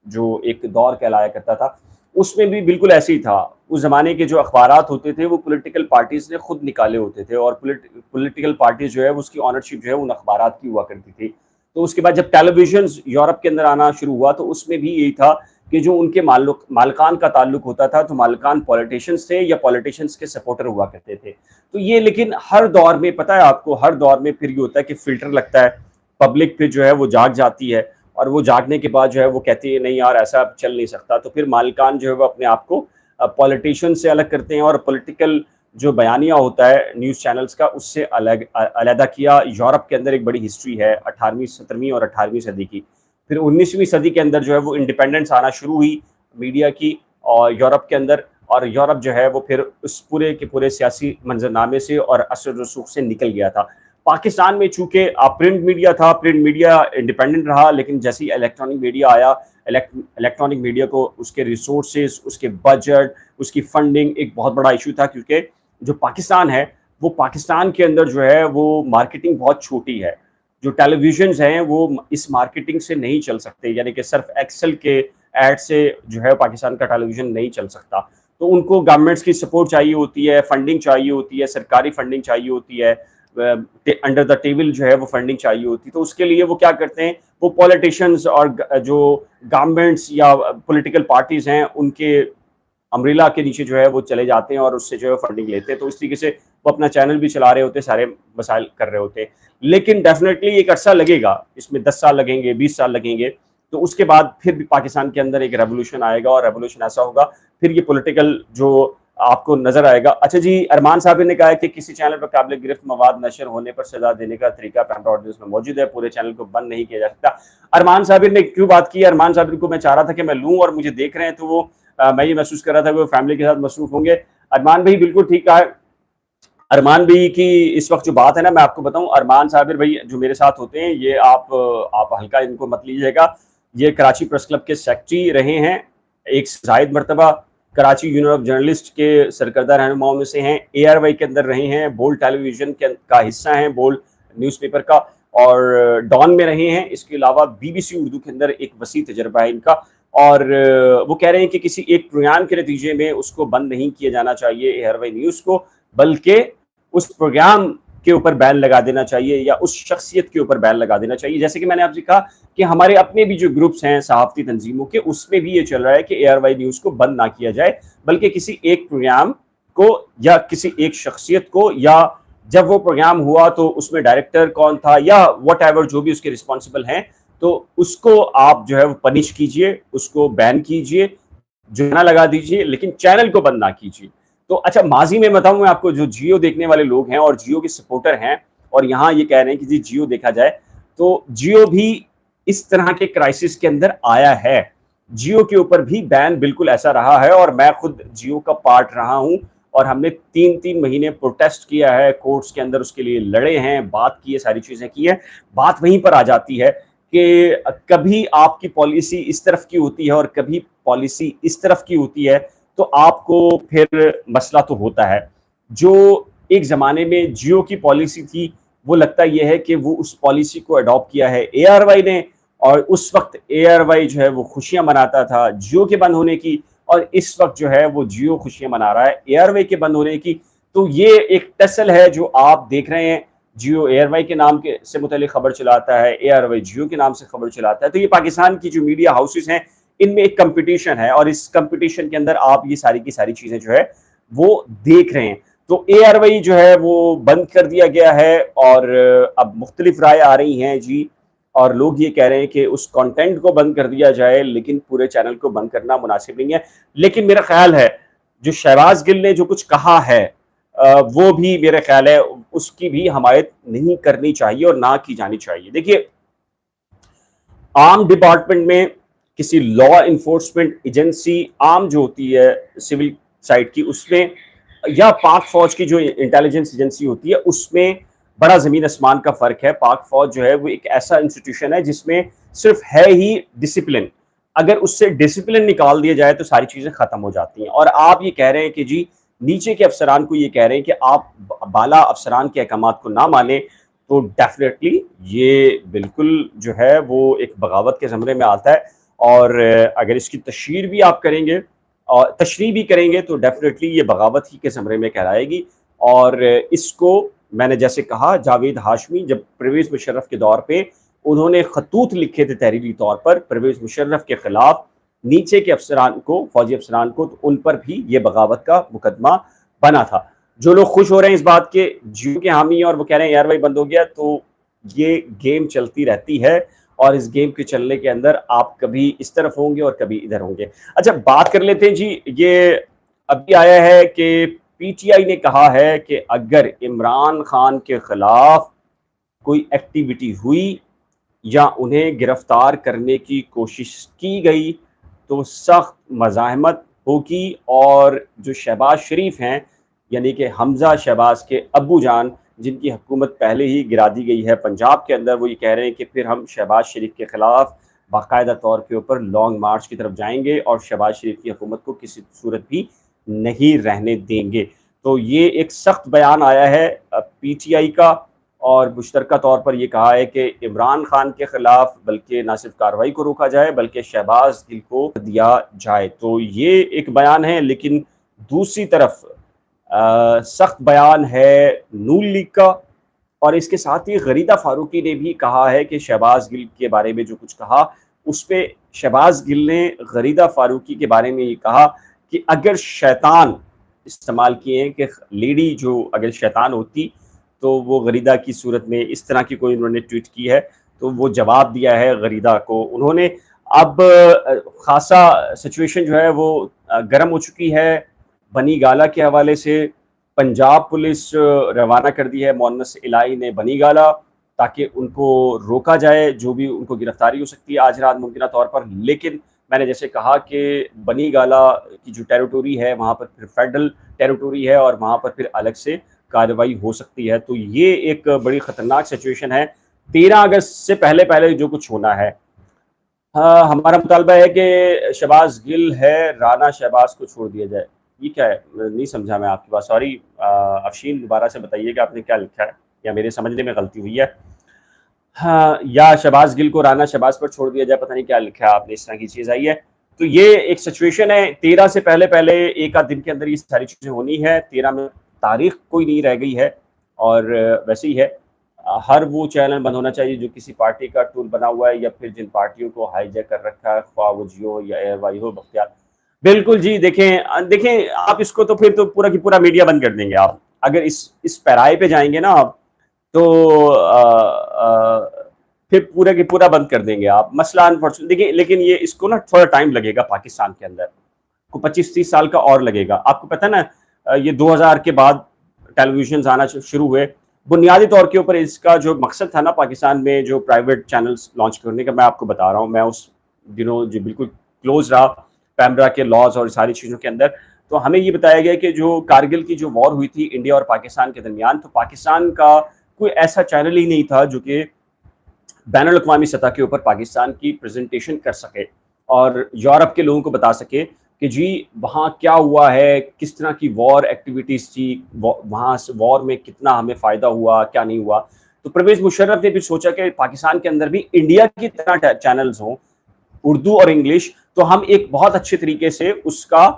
جو ایک دور کہلایا کرتا تھا اس میں بھی بالکل ایسے ہی تھا. اس زمانے کے جو اخبارات ہوتے تھے وہ پولیٹیکل پارٹیز نے خود نکالے ہوتے تھے اور پولیٹیکل پارٹیز جو ہے اس کی آنرشپ جو ہے ان اخبارات کی ہوا کرتی تھی. تو اس کے بعد جب ٹیلی ویژنز یورپ کے اندر آنا شروع ہوا تو اس میں بھی یہی تھا کہ جو ان کے مالکان کا تعلق ہوتا تھا تو مالکان پولیٹیشنز تھے یا پولیٹیشنز کے سپورٹر ہوا کرتے تھے. تو یہ لیکن ہر دور میں پتہ ہے آپ کو، ہر دور میں پھر یہ ہوتا ہے کہ فلٹر لگتا ہے، پبلک پھر جو ہے وہ جاگ جاتی ہے اور وہ جاگنے کے بعد جو ہے وہ کہتی ہے نہیں یار ایسا چل نہیں سکتا. تو پھر مالکان جو ہے وہ اپنے آپ کو پولیٹیشین سے الگ کرتے ہیں اور پولیٹیکل جو بیانیہ ہوتا ہے نیوز چینلز کا اس سے علیحدہ کیا. یورپ کے اندر ایک بڑی ہسٹری ہے 18ویں 17ویں اور 18ویں صدی کی. پھر 19ویں صدی کے اندر جو ہے وہ انڈیپینڈنس آنا شروع ہوئی میڈیا کی اور یورپ کے اندر، اور یورپ جو ہے وہ پھر اس پورے کے پورے سیاسی منظرنامے سے اور اثر رسوخ سے نکل گیا تھا. پاکستان میں چونکہ پرنٹ میڈیا تھا، پرنٹ میڈیا انڈیپینڈنٹ رہا، لیکن جیسے ہی الیکٹرانک میڈیا آیا الیکٹرانک میڈیا کو اس کے ریسورسز، اس کے بجٹ، اس کی فنڈنگ ایک بہت بڑا ایشو تھا. کیونکہ جو پاکستان ہے وہ پاکستان کے اندر جو ہے وہ مارکیٹنگ بہت چھوٹی ہے. جو ٹیلی ویژنز ہیں وہ اس مارکیٹنگ سے نہیں چل سکتے، یعنی کہ صرف ایکسل کے ایڈ سے جو ہے پاکستان کا ٹیلی ویژن نہیں چل سکتا. تو ان کو گورنمنٹس کی سپورٹ چاہیے ہوتی ہے، فنڈنگ چاہیے ہوتی ہے، سرکاری فنڈنگ چاہیے ہوتی ہے، انڈر دا ٹیبل جو ہے وہ فنڈنگ چاہیے ہوتی ہے. تو اس کے لیے وہ کیا کرتے ہیں، وہ پولیٹیشنز اور جو گورنمنٹس یا پولیٹیکل پارٹیز ہیں ان کے امبریلا کے نیچے جو ہے وہ چلے جاتے ہیں اور اس سے جو ہے فنڈنگ لیتے ہیں. تو اس طریقے سے وہ اپنا چینل بھی چلا رہے ہوتے ہیں، سارے مسائل کر رہے ہوتے ہیں. لیکن ڈیفینیٹلی ایک عرصہ لگے گا، اس میں 10 سال لگیں گے، 20 سال لگیں گے. تو اس کے بعد پھر بھی پاکستان کے اندر ایک ریولوشن آئے گا اور ریولوشن ایسا ہوگا پھر یہ پولیٹیکل جو آپ کو نظر آئے گا. اچھا جی، ارمان صاحب نے کہا ہے کہ کسی چینل پر قابل گرفت مواد نشر ہونے پر سزا دینے کا طریقہ پیمرا آرڈیننس میں موجود ہے، پورے چینل کو بند نہیں کیا جا سکتا. ارمان صاحب نے کیوں بات کی؟ ارمان صاحب کو میں چاہ رہا تھا کہ میں لوں اور مجھے دیکھ رہے ہیں تو وہ میں یہ محسوس کر رہا تھا کہ وہ فیملی کے ساتھ مصروف ہوں گے. ارمان بھائی بالکل ٹھیک کہا ہے. ارمان بھائی کی اس وقت جو بات ہے نا میں آپ کو بتاؤں، ارمان صابر بھائی جو میرے ساتھ ہوتے ہیں یہ آپ ہلکا ان کو مت لیجیے گا. یہ کراچی پریس کلب کے سیکرٹری رہے ہیں ایک زائد مرتبہ، کراچی یونین آف جرنلسٹ کے سرکردہ رہنماؤں میں سے ہیں، اے آر وائی کے اندر رہے ہیں، بولڈ ٹیلی ویژن کا حصہ ہیں، بولڈ نیوز پیپر کا، اور ڈان میں رہے ہیں. اس کے علاوہ بی بی سی اردو کے اندر ایک وسیع تجربہ ہے ان کا. اور وہ کہہ رہے ہیں کہ کسی ایک پروگرام کے نتیجے میں اس کو بند نہیں کیا جانا چاہیے اے آر وائی نیوز کو، بلکہ اس پروگرام کے اوپر بین لگا دینا چاہیے یا اس شخصیت کے اوپر بین لگا دینا چاہیے. جیسے کہ میں نے آپ سے کہا کہ ہمارے اپنے بھی جو گروپس ہیں صحافتی تنظیموں کے، اس میں بھی یہ چل رہا ہے کہ اے آر وائی نیوز کو بند نہ کیا جائے، بلکہ کسی ایک پروگرام کو یا کسی ایک شخصیت کو، یا جب وہ پروگرام ہوا تو اس میں ڈائریکٹر کون تھا یا واٹ ایور جو بھی اس کے رسپانسبل ہیں، تو اس کو آپ جو ہے وہ پنش کیجئے، اس کو بین کیجئے، جرمانہ لگا دیجئے، لیکن چینل کو بند نہ کیجئے. تو اچھا ماضی میں بتاؤں میں آپ کو، جو جیو دیکھنے والے لوگ ہیں اور جیو کے سپورٹر ہیں اور یہاں یہ کہہ رہے ہیں کہ جی جیو دیکھا جائے، تو جیو بھی اس طرح کے کرائسس کے اندر آیا ہے. جیو کے اوپر بھی بین بالکل ایسا رہا ہے اور میں خود جیو کا پارٹ رہا ہوں اور ہم نے 3 مہینے پروٹیسٹ کیا ہے کورٹس کے اندر، اس کے لیے لڑے ہیں، بات کی ہے، ساری چیزیں کی ہیں. بات وہیں پر آ جاتی ہے کہ کبھی آپ کی پالیسی اس طرف کی ہوتی ہے اور کبھی پالیسی اس طرف کی ہوتی ہے، تو آپ کو پھر مسئلہ تو ہوتا ہے. جو ایک زمانے میں جیو کی پالیسی تھی وہ لگتا یہ ہے کہ وہ اس پالیسی کو اڈاپٹ کیا ہے اے آر وائی نے، اور اس وقت اے آر وائی جو ہے وہ خوشیاں مناتا تھا جیو کے بند ہونے کی، اور اس وقت جو ہے وہ جیو خوشیاں منا رہا ہے اے آر وائی کے بند ہونے کی. تو یہ ایک ٹسل ہے جو آپ دیکھ رہے ہیں. جیو اے آر وائی کے نام سے متعلق خبر چلاتا ہے، اے آر وائی جیو کے نام سے خبر چلاتا ہے. تو یہ پاکستان کی جو میڈیا ہاؤسز ہیں ان میں ایک کمپٹیشن ہے، اور اس کمپٹیشن کے اندر آپ یہ ساری کی ساری چیزیں جو ہے وہ دیکھ رہے ہیں. تو اے آر وائی جو ہے وہ بند کر دیا گیا ہے، اور اب مختلف رائے آ رہی ہیں جی اور لوگ یہ کہہ رہے ہیں کہ اس کانٹینٹ کو بند کر دیا جائے، لیکن پورے چینل کو بند کرنا مناسب نہیں ہے۔ لیکن میرا خیال ہے جو شہباز گل نے جو کچھ کہا ہے وہ بھی میرا خیال ہے اس کی بھی حمایت نہیں کرنی چاہیے اور نہ کی جانی چاہیے۔ دیکھیے عام ڈپارٹمنٹ میں کسی لا انفورسمنٹ ایجنسی عام جو ہوتی ہے سول سائٹ کی، اس میں یا پاک فوج کی جو انٹیلیجنس ایجنسی ہوتی ہے، اس میں بڑا زمین آسمان کا فرق ہے۔ پاک فوج جو ہے وہ ایک ایسا انسٹیٹیوشن ہے جس میں صرف ہے ہی ڈسپلن، اگر اس سے ڈسپلن نکال دیا جائے تو ساری چیزیں ختم ہو جاتی ہیں۔ اور آپ یہ کہہ رہے ہیں کہ جی نیچے کے افسران کو یہ کہہ رہے ہیں کہ آپ بالا افسران کے احکامات کو نہ مانیں، تو ڈیفینیٹلی یہ بالکل جو ہے وہ ایک بغاوت کے زمرے میں آتا ہے۔ اور اگر اس کی تشہیر بھی آپ کریں گے اور تشریح بھی کریں گے تو ڈیفینیٹلی یہ بغاوت ہی کے زمرے میں کہلائے گی۔ اور اس کو میں نے جیسے کہا، جاوید ہاشمی جب پرویز مشرف کے دور پہ انہوں نے خطوط لکھے تھے تحریری طور پر پرویز مشرف کے خلاف نیچے کے افسران کو، فوجی افسران کو، تو ان پر بھی یہ بغاوت کا مقدمہ بنا تھا۔ جو لوگ خوش ہو رہے ہیں اس بات کے جیو کے حامی ہیں اور وہ کہہ رہے ہیں یار بھائی بند ہو گیا، تو یہ گیم چلتی رہتی ہے اور اس گیم کے چلنے کے اندر آپ کبھی اس طرف ہوں گے اور کبھی ادھر ہوں گے۔ اچھا بات کر لیتے ہیں جی، یہ ابھی آیا ہے کہ پی ٹی آئی نے کہا ہے کہ اگر عمران خان کے خلاف کوئی ایکٹیویٹی ہوئی یا انہیں گرفتار کرنے کی کوشش کی گئی تو سخت مزاحمت ہوگی، اور جو شہباز شریف ہیں یعنی کہ حمزہ شہباز کے ابو جان جن کی حکومت پہلے ہی گرا دی گئی ہے پنجاب کے اندر، وہ یہ کہہ رہے ہیں کہ پھر ہم شہباز شریف کے خلاف باقاعدہ طور کے اوپر لانگ مارچ کی طرف جائیں گے اور شہباز شریف کی حکومت کو کسی صورت بھی نہیں رہنے دیں گے۔ تو یہ ایک سخت بیان آیا ہے پی ٹی آئی کا، اور مشترکہ طور پر یہ کہا ہے کہ عمران خان کے خلاف بلکہ نہ صرف کارروائی کو روکا جائے بلکہ شہباز گل کو دیا جائے۔ تو یہ ایک بیان ہے، لیکن دوسری طرف سخت بیان ہے نون لیگ کا، اور اس کے ساتھ ہی غریدہ فاروقی نے بھی کہا ہے کہ شہباز گل کے بارے میں جو کچھ کہا اس پہ شہباز گل نے غریدہ فاروقی کے بارے میں یہ کہا کہ اگر شیطان استعمال کیے ہیں کہ لیڈی جو اگر شیطان ہوتی تو وہ غریدہ کی صورت میں اس طرح کی کوئی انہوں نے ٹویٹ کی ہے، تو وہ جواب دیا ہے غریدہ کو انہوں نے۔ اب خاصا سچویشن جو ہے وہ گرم ہو چکی ہے بنی گالہ کے حوالے سے۔ پنجاب پولیس روانہ کر دی ہے مونس الہی نے بنی گالہ، تاکہ ان کو روکا جائے جو بھی ان کو گرفتاری ہو سکتی ہے آج رات ممکنہ طور پر۔ لیکن میں نے جیسے کہا کہ بنی گالہ کی جو ٹیریٹوری ہے وہاں پر پھر فیڈرل ٹیریٹوری ہے اور وہاں پر پھر الگ سے کارروائی ہو سکتی ہے۔ تو یہ ایک بڑی خطرناک سچویشن ہے 13 اگست سے پہلے پہلے جو کچھ ہونا ہے۔ ہمارا مطالبہ ہے کہ شہباز گل ہے، رانا شہباز کو چھوڑ دیا جائے۔ یہ کیا ہے؟ نہیں سمجھا میں آپ کی بات، سوری افشین دوبارہ سے بتائیے کہ آپ نے کیا لکھا ہے یا میرے سمجھنے میں غلطی ہوئی ہے۔ یا شہباز گل کو رانا شہباز پر چھوڑ دیا جائے، پتہ نہیں کیا لکھا ہے آپ نے، اس طرح کی چیز آئی ہے۔ تو یہ ایک سچویشن ہے 13 سے پہلے پہلے ایک آدھ دن کے اندر یہ ساری چیزیں ہونی ہے۔ 13 میں تاریخ کوئی نہیں رہ گئی ہے، اور ویسے ہی ہے ہر وہ چینل بند ہونا چاہیے جو کسی پارٹی کا ٹول بنا ہوا ہے یا پھر جن پارٹیوں کو ہائی جیک کر رکھا ہے، خواہ وہ جیو یا ایئر وائی ہو بختیار۔ بالکل جی، دیکھیں آپ اس کو تو پھر تو پورا کی پورا میڈیا بند کر دیں گے آپ اگر اس پیرائے پہ جائیں گے نا آپ، تو پھر پورا کی پورا بند کر دیں گے آپ۔ مسئلہ انفارچونیٹ دیکھیں، لیکن یہ اس کو نا تھوڑا ٹائم لگے گا پاکستان کے اندر، کو 25-30 سال کا اور لگے گا۔ آپ کو پتہ نا یہ 2000 کے بعد ٹیلی ویژنز آنا شروع ہوئے، بنیادی طور کے اوپر اس کا جو مقصد تھا نا پاکستان میں جو پرائیویٹ چینلز لانچ کرنے کا، میں آپ کو بتا رہا ہوں، میں اس دنوں جو بالکل کلوز رہا پیمرا کے لاز اور ساری چیزوں کے اندر، تو ہمیں یہ بتایا گیا کہ جو کارگل کی جو وار ہوئی تھی انڈیا اور پاکستان کے درمیان، تو پاکستان کا کوئی ایسا چینل ہی نہیں تھا جو کہ بین الاقوامی سطح کے اوپر پاکستان کی پریزنٹیشن کر سکے اور یورپ کے لوگوں کو بتا سکے کہ جی وہاں کیا ہوا ہے، کس طرح کی وار ایکٹیویٹیز تھی، وہاں سے وار میں کتنا ہمیں فائدہ ہوا، کیا نہیں ہوا۔ تو پرویز مشرف نے بھی سوچا کہ پاکستان کے اندر بھی انڈیا کی طرح چینلز ہوں اردو اور انگلش، تو ہم ایک بہت اچھے طریقے سے اس کا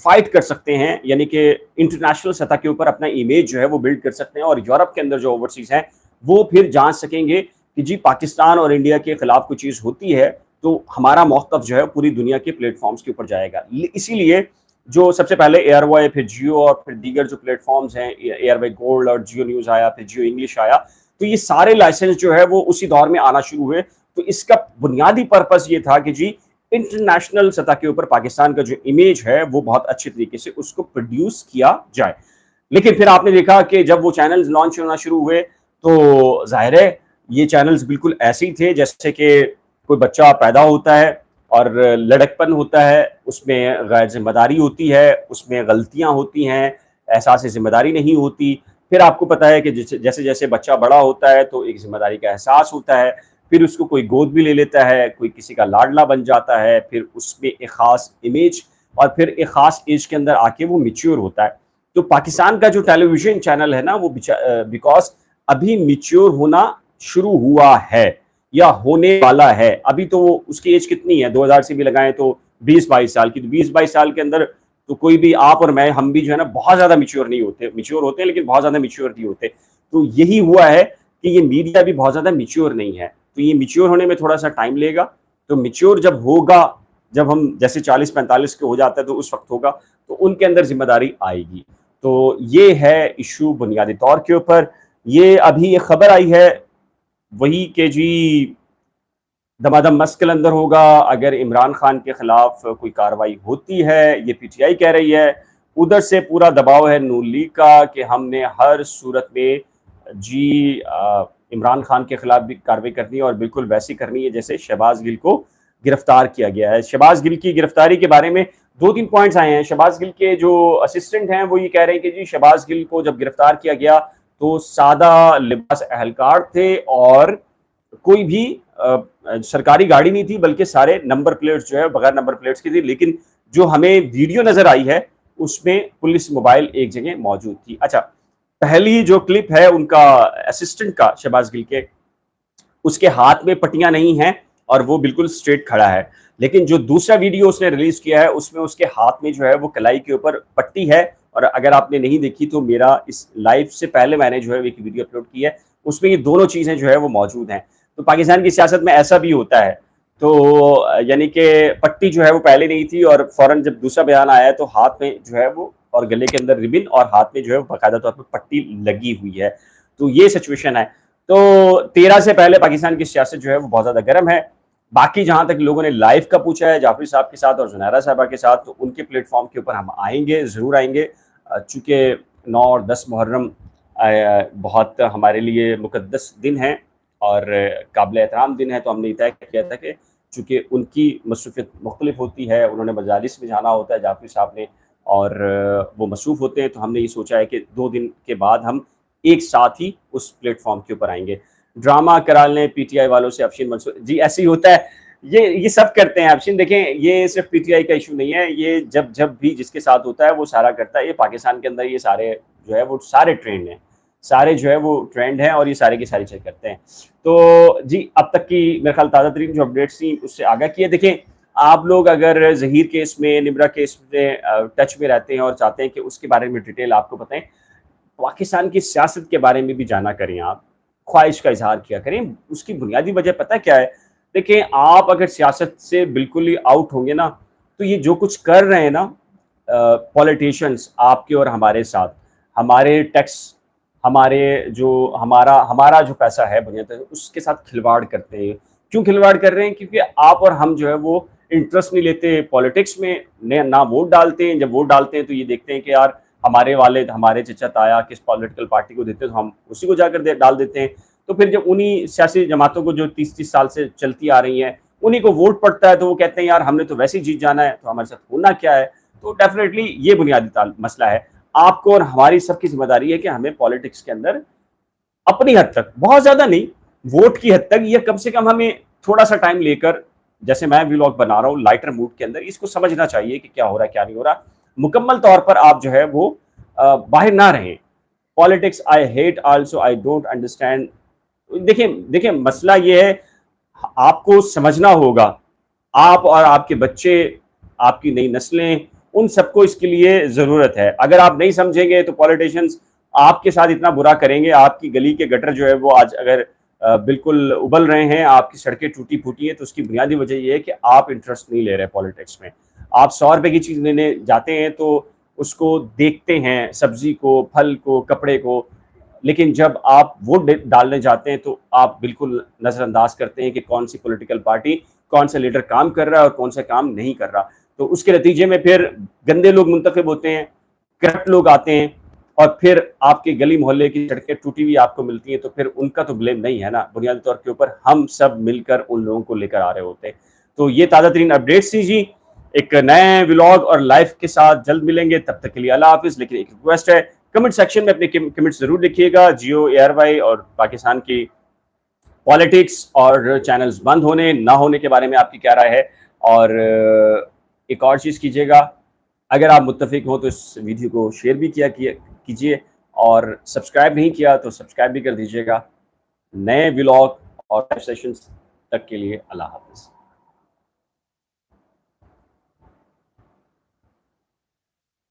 فائٹ کر سکتے ہیں، یعنی کہ انٹرنیشنل سطح کے اوپر اپنا امیج جو ہے وہ بلڈ کر سکتے ہیں، اور یورپ کے اندر جو اوورسیز ہیں وہ پھر جان سکیں گے کہ جی پاکستان اور انڈیا کے خلاف کوئی چیز ہوتی ہے تو ہمارا موقف جو ہے پوری دنیا کے پلیٹ فارمز کے اوپر جائے گا۔ اسی لیے جو سب سے پہلے ایئر وائی، پھر جیو، اور پھر دیگر جو پلیٹ فارمز ہیں، ایئر وائی گولڈ اور جیو نیوز آیا، پھر جیو انگلش آیا، تو یہ سارے لائسنس جو ہے وہ اسی دور میں آنا شروع ہوئے۔ تو اس کا بنیادی پرپس یہ تھا کہ جی انٹرنیشنل سطح کے اوپر پاکستان کا جو امیج ہے وہ بہت اچھے طریقے سے اس کو پروڈیوس کیا جائے. لیکن پھر آپ نے دیکھا کہ جب وہ چینلز لانچ ہونا شروع ہوئے تو ظاہر ہے یہ چینلز بالکل ایسے ہی تھے جیسے کہ کوئی بچہ پیدا ہوتا ہے اور لڑکپن ہوتا ہے, اس میں غیر ذمہ داری ہوتی ہے, اس میں غلطیاں ہوتی ہیں, احساس ذمہ داری نہیں ہوتی. پھر آپ کو پتہ ہے کہ جیسے جیسے بچہ بڑا ہوتا ہے تو ایک ذمہ داری کا احساس ہوتا ہے, پھر اس کو کوئی گود بھی لے لیتا ہے, کوئی کسی کا لاڈلا بن جاتا ہے, پھر اس میں ایک خاص امیج اور پھر ایک خاص ایج کے اندر آ کے وہ میچیور ہوتا ہے. تو پاکستان کا جو ٹیلی ویژن چینل ہے نا وہ بیکاز ابھی میچیور ہونا شروع ہوا ہے یا ہونے والا ہے, ابھی تو وہ اس کی ایج کتنی ہے 2000 سے بھی لگائیں تو 20-22 سال کی, تو 20-22 سال کے اندر تو کوئی بھی آپ اور میں ہم بھی جو ہے نا بہت زیادہ میچیور نہیں ہوتے, میچیور ہوتے ہیں لیکن بہت زیادہ میچیور نہیں ہوتے. تو یہی ہوا ہے کہ یہ میڈیا بھی بہت زیادہ میچیور نہیں ہے, تو یہ میچیور ہونے میں تھوڑا سا ٹائم لے گا. تو میچیور جب ہوگا, جب ہم جیسے 40-45 کے ہو جاتا ہے تو اس وقت ہوگا تو ان کے اندر ذمہ داری آئے گی. تو یہ ہے ایشو بنیادی طور کے اوپر. یہ ابھی ایک خبر آئی ہے وہی کہ جی دمادم مسکل اندر ہوگا اگر عمران خان کے خلاف کوئی کاروائی ہوتی ہے, یہ پی ٹی آئی کہہ رہی ہے. ادھر سے پورا دباؤ ہے نون لیگ کا کہ ہم نے ہر صورت میں جی عمران خان کے خلاف بھی کاروائی کرنی ہے اور بالکل ویسی کرنی ہے جیسے شہباز گل کو گرفتار کیا گیا ہے. شہباز گل کی گرفتاری کے بارے میں 2-3 پوائنٹس آئے ہیں. شہباز گل کے جو اسسٹنٹ ہیں وہ یہ کہہ رہے ہیں کہ جی شہباز گل کو جب گرفتار کیا گیا تو سادہ لباس اہلکار تھے اور کوئی بھی سرکاری گاڑی نہیں تھی بلکہ سارے نمبر پلیٹس جو ہے بغیر نمبر پلیٹس کی تھی. لیکن جو ہمیں ویڈیو نظر آئی ہے اس میں پولیس موبائل ایک جگہ موجود تھی. اچھا, پہلی جو کلپ ہے ان کا اسسٹنٹ کا شہباز گل کے, اس کے ہاتھ میں پٹیاں نہیں ہیں اور وہ بالکل سٹریٹ کھڑا ہے. لیکن جو دوسرا ویڈیو اس نے ریلیز کیا ہے اس میں اس کے ہاتھ میں جو ہے وہ کلائی کے اوپر پٹی ہے. اور اگر آپ نے نہیں دیکھی تو میرا اس لائیو سے پہلے میں نے جو ہے ایک ویڈیو اپلوڈ کی ہے, اس میں یہ دونوں چیزیں جو ہے وہ موجود ہیں. تو پاکستان کی سیاست میں ایسا بھی ہوتا ہے. تو یعنی کہ پٹی جو ہے وہ پہلے نہیں تھی اور فوراً جب دوسرا بیان آیا تو ہاتھ میں جو ہے وہ اور گلے کے اندر ربن اور ہاتھ میں جو ہے باقاعدہ طور پر پٹی لگی ہوئی ہے. تو یہ سچویشن ہے. تو 13 سے پہلے پاکستان کی سیاست جو ہے وہ بہت زیادہ گرم ہے. باقی جہاں تک لوگوں نے لائیو کا پوچھا ہے جعفری صاحب کے ساتھ اور زنیرہ صاحبہ کے ساتھ, تو ان کے پلیٹ فارم کے اوپر ہم آئیں گے, ضرور آئیں گے. چونکہ 9 اور 10 محرم بہت ہمارے لیے مقدس دن ہیں اور قابل احترام دن ہے, تو ہم نے طے کیا تھا کہ چونکہ ان کی مصروفیت مختلف ہوتی ہے, انہوں نے مجالس میں جانا ہوتا ہے جعفری صاحب نے اور وہ مصروف ہوتے ہیں, تو ہم نے یہ سوچا ہے کہ 2 دن کے بعد ہم ایک ساتھ ہی اس پلیٹ فارم کے اوپر آئیں گے. ڈرامہ کرا لیں پی ٹی آئی والوں سے افشین منصور, جی ایسے ہی ہوتا ہے, یہ سب کرتے ہیں. افشین دیکھیں یہ صرف پی ٹی آئی کا ایشو نہیں ہے, یہ جب بھی جس کے ساتھ ہوتا ہے وہ سارا کرتا ہے. یہ پاکستان کے اندر یہ سارے جو ہے وہ سارے ٹرینڈ ہیں, سارے جو ہے وہ ٹرینڈ ہیں اور یہ سارے کی ساری چیک کرتے ہیں. تو جی اب تک کی میرے خیال تازہ ترین جو اپڈیٹس تھیں اس سے آگاہ کیے. دیکھیں آپ لوگ اگر ظہیر کیس میں نمرہ کیس میں ٹچ میں رہتے ہیں اور چاہتے ہیں کہ اس کے بارے میں ڈیٹیل آپ کو بتائیں, پاکستان کی سیاست کے بارے میں بھی جانا کریں, آپ خواہش کا اظہار کیا کریں. اس کی بنیادی وجہ پتہ کیا ہے؟ دیکھیں آپ اگر سیاست سے بالکل ہی آؤٹ ہوں گے نا تو یہ جو کچھ کر رہے ہیں نا پولیٹیشینس آپ کے اور ہمارے ساتھ, ہمارے ٹیکس, ہمارے جو ہمارا جو پیسہ ہے بنیاد اس کے ساتھ کھلواڑ کرتے ہیں. کیوں کھلواڑ کر رہے ہیں؟ کیونکہ آپ اور ہم جو ہے وہ انٹرسٹ نہیں لیتے پولیٹکس میں, نہ ووٹ ڈالتے ہیں. جب ووٹ ڈالتے ہیں تو یہ دیکھتے ہیں کہ یار ہمارے والد ہمارے چچا تایا کس پولیٹیکل پارٹی کو دیتے ہیں تو ہم اسی کو جا کر ڈال دیتے ہیں. تو پھر جب انہی سیاسی جماعتوں کو جو 30 سال سے چلتی آ رہی ہیں انہی کو ووٹ پڑتا ہے تو وہ کہتے ہیں یار ہم نے تو ویسے ہی جیت جانا ہے, تو ہمارے ساتھ ہونا کیا ہے. تو ڈیفینیٹلی یہ بنیادی مسئلہ ہے. آپ کو اور ہماری سب کی ذمہ داری ہے کہ ہمیں پولیٹکس کے اندر اپنی حد تک, بہت زیادہ نہیں, ووٹ کی حد تک, یہ کم سے کم ہمیں تھوڑا سا ٹائم لے کر, جیسے میں ولاگ بنا رہا ہوں لائٹر موڈ کے اندر, اس کو سمجھنا چاہیے کہ کیا ہو رہا ہے کیا نہیں ہو رہا. مکمل طور پر آپ جو ہے وہ باہر نہ رہیں. Politics I hate also I don't understand. دیکھیں مسئلہ یہ ہے آپ کو سمجھنا ہوگا, آپ اور آپ کے بچے, آپ کی نئی نسلیں, ان سب کو اس کے لیے ضرورت ہے. اگر آپ نہیں سمجھیں گے تو پولیٹیشینز آپ کے ساتھ اتنا برا کریں گے. آپ کی گلی کے گٹر جو ہے وہ آج اگر بالکل ابل رہے ہیں, آپ کی سڑکیں ٹوٹی پھوٹی ہیں, تو اس کی بنیادی وجہ یہ ہے کہ آپ انٹرسٹ نہیں لے رہے پولیٹکس میں. آپ 100 روپے کی چیز لینے جاتے ہیں تو اس کو دیکھتے ہیں, سبزی کو, پھل کو, کپڑے کو, لیکن جب آپ ووٹ ڈالنے جاتے ہیں تو آپ بالکل نظر انداز کرتے ہیں کہ کون سی پولیٹیکل پارٹی، کون سا لیڈر کام کر رہا ہے اور کون سا کام نہیں کر رہا. تو اس کے نتیجے میں پھر گندے لوگ منتخب ہوتے ہیں، کرپٹ لوگ آتے ہیں، اور پھر آپ کے گلی محلے کی سڑکیں ٹوٹی ہوئی آپ کو ملتی ہیں، تو پھر ان کا تو بلیم نہیں ہے نا، بنیادی طور کے اوپر ہم سب مل کر ان لوگوں کو لے کر آ رہے ہوتے ہیں. تو یہ تازہ ترین اپڈیٹس تھی جی. ایک نئے ولاگ اور لائف کے ساتھ جلد ملیں گے، تب تک کے لیے اللہ حافظ. لیکن ایک ریکویسٹ ہے، کمنٹ سیکشن میں اپنے کمنٹ ضرور لکھیے گا. جیو ایئر وائی اور پاکستان کی پالیٹکس اور چینلز بند ہونے نہ ہونے کے بارے میں آپ کی کیا رائے ہے. اور ایک اور چیز کیجیے گا، اگر آپ متفق ہوں تو اس ویڈیو کو شیئر بھی کیجیے، اور سبسکرائب نہیں کیا تو سبسکرائب بھی کر دیجیے گا. نئے ولاگ اور سیشنز تک کے لیے اللہ حافظ.